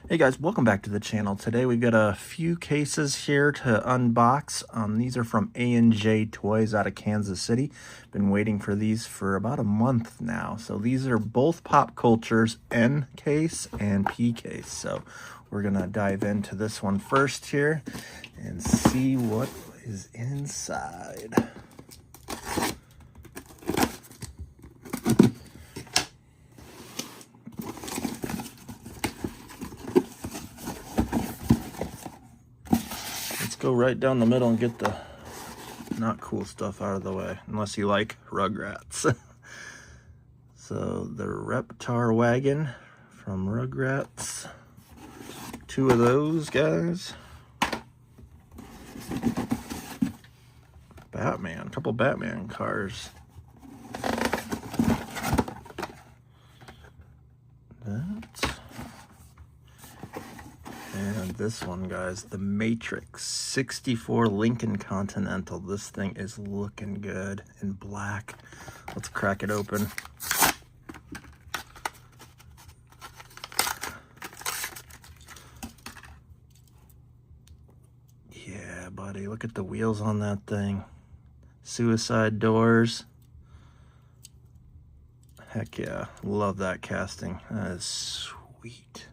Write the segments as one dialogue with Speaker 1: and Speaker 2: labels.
Speaker 1: Hey guys, welcome back to the channel. Today we've got a few cases here to unbox. These are from A&J Toys out of Kansas City. Been waiting for these for about a month now. So these are both Pop Culture's N case and P case. So we're gonna dive into this one first here and see what is inside. Go right down the middle and get the not cool stuff out of the way, unless you like Rugrats. So the Reptar wagon from Rugrats, two of those guys. Batman, a couple Batman cars. And this one, guys, the Matrix 64 Lincoln Continental. This thing is looking good in black. Let's crack it open. Yeah, buddy, look at the wheels on that thing. Suicide doors. Heck yeah, love that casting. That is sweet.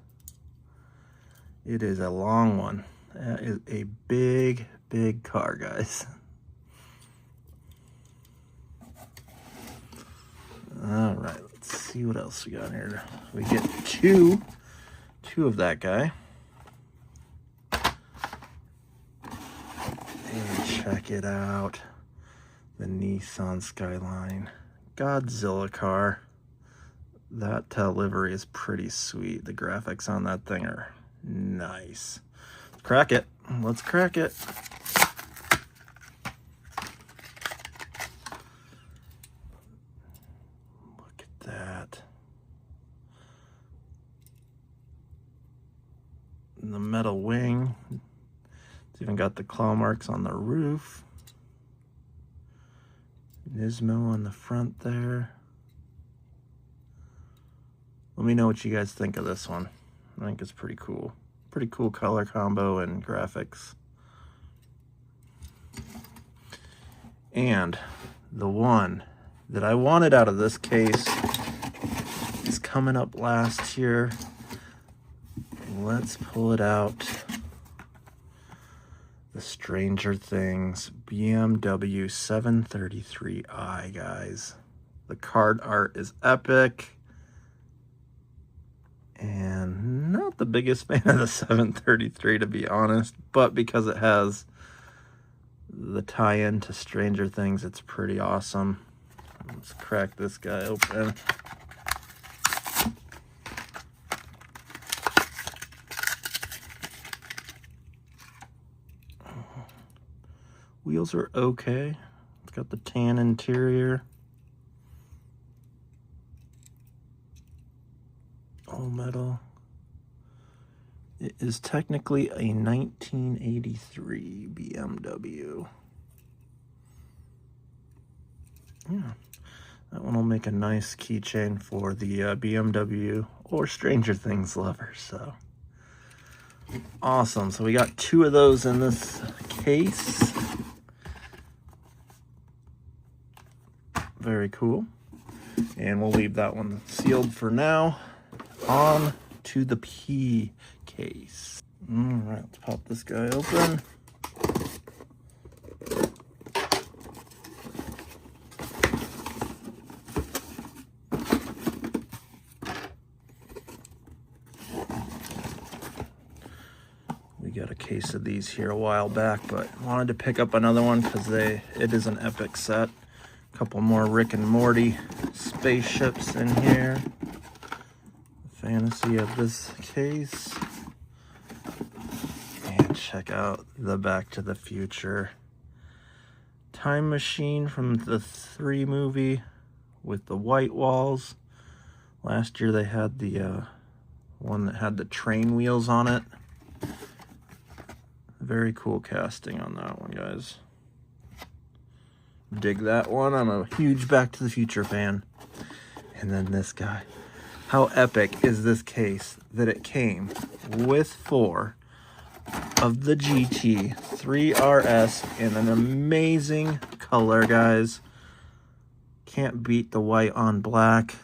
Speaker 1: It is a long one. That is a big, big car, guys. All right, let's see what else we got here. We get two of that guy. And check it out. The Nissan Skyline Godzilla car. That livery is pretty sweet. The graphics on that thing are nice. Let's crack it. Let's crack it. Look at that. And the metal wing. It's even got the claw marks on the roof. Nismo on the front there. Let me know what you guys think of this one. I think it's pretty cool. Pretty cool color combo and graphics. And the one that I wanted out of this case is coming up last year. Let's pull it out. The Stranger Things BMW 733i, guys. The card art is epic. And not the biggest fan of the 733, to be honest, but because it has the tie-in to Stranger Things, it's pretty awesome. Let's crack this guy open. Wheels are okay. It's got the tan interior. All metal. It is technically a 1983 BMW. Yeah, that one will make a nice keychain for the BMW or Stranger Things lovers. So awesome. So we got two of those in this case. Very cool. And we'll leave that one sealed for now. On to the P case. All right, let's pop this guy open. We got a case of these here a while back, but wanted to pick up another one because it is an epic set. A couple more Rick and Morty spaceships in here. Fantasy of this case. And check out the Back to the Future time machine from the 3 movie with the white walls. Last year they had the one that had the train wheels on it. Very cool casting on that one, guys. Dig that one. I'm a huge Back to the Future fan. And then this guy. How epic is this case that it came with 4 of the GT3 RS in an amazing color, guys. Can't beat the white on black.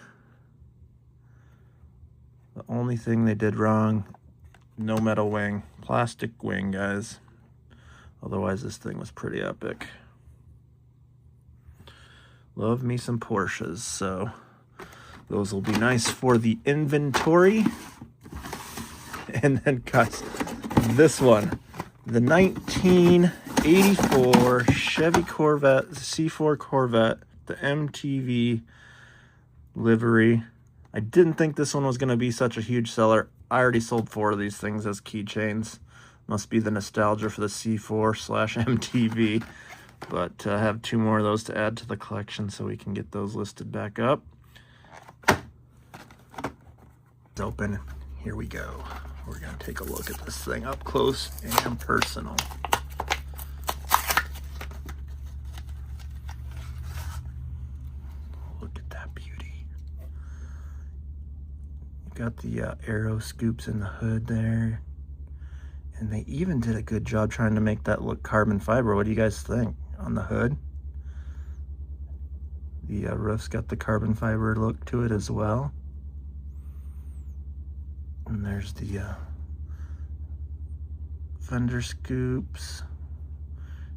Speaker 1: The only thing they did wrong, no metal wing, plastic wing, guys. Otherwise, this thing was pretty epic. Love me some Porsches, so those will be nice for the inventory. And then, guys, this one, the 1984 Chevy Corvette, C4 Corvette, the MTV livery. I didn't think this one was going to be such a huge seller. I already sold 4 of these things as keychains. Must be the nostalgia for the C4/MTV. But I have 2 more of those to add to the collection so we can get those listed back up. It's open. Here we go. We're going to take a look at this thing up close and personal. Look at that beauty. You got the aero scoops in the hood there. And they even did a good job trying to make that look carbon fiber. What do you guys think on the hood? The roof's got the carbon fiber look to it as well. And there's the fender scoops.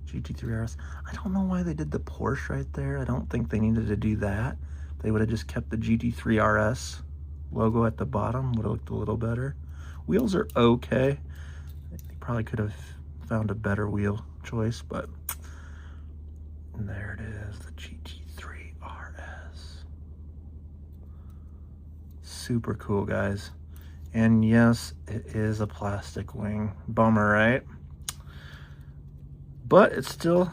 Speaker 1: GT3 RS. I don't know why they did the Porsche right there. I don't think they needed to do that. They would have just kept the GT3 RS logo at the bottom. Would have looked a little better. Wheels are okay. Probably could have found a better wheel choice, but there it is, the GT3 RS. Super cool, guys. And yes, it is a plastic wing. Bummer, right? But it's still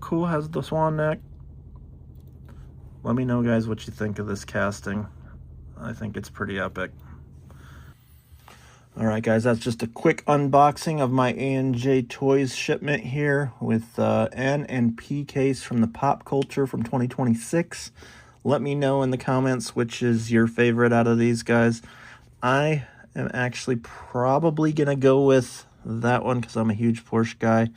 Speaker 1: cool. Has the swan neck. Let me know, guys, what you think of this casting. I think it's pretty epic. Alright guys, that's just a quick unboxing of my A&J Toys shipment here with N and P case from the Pop Culture from 2026. Let me know in the comments which is your favorite out of these guys. I am actually probably going to go with that one because I'm a huge Porsche guy.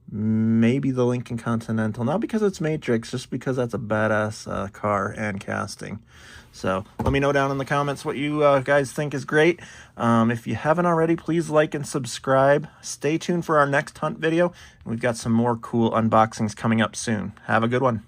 Speaker 1: Maybe the Lincoln Continental. Not because it's Matrix, just because that's a badass car and casting. So let me know down in the comments what you guys think is great. If you haven't already, please like and subscribe. Stay tuned for our next hunt video. We've got some more cool unboxings coming up soon. Have a good one.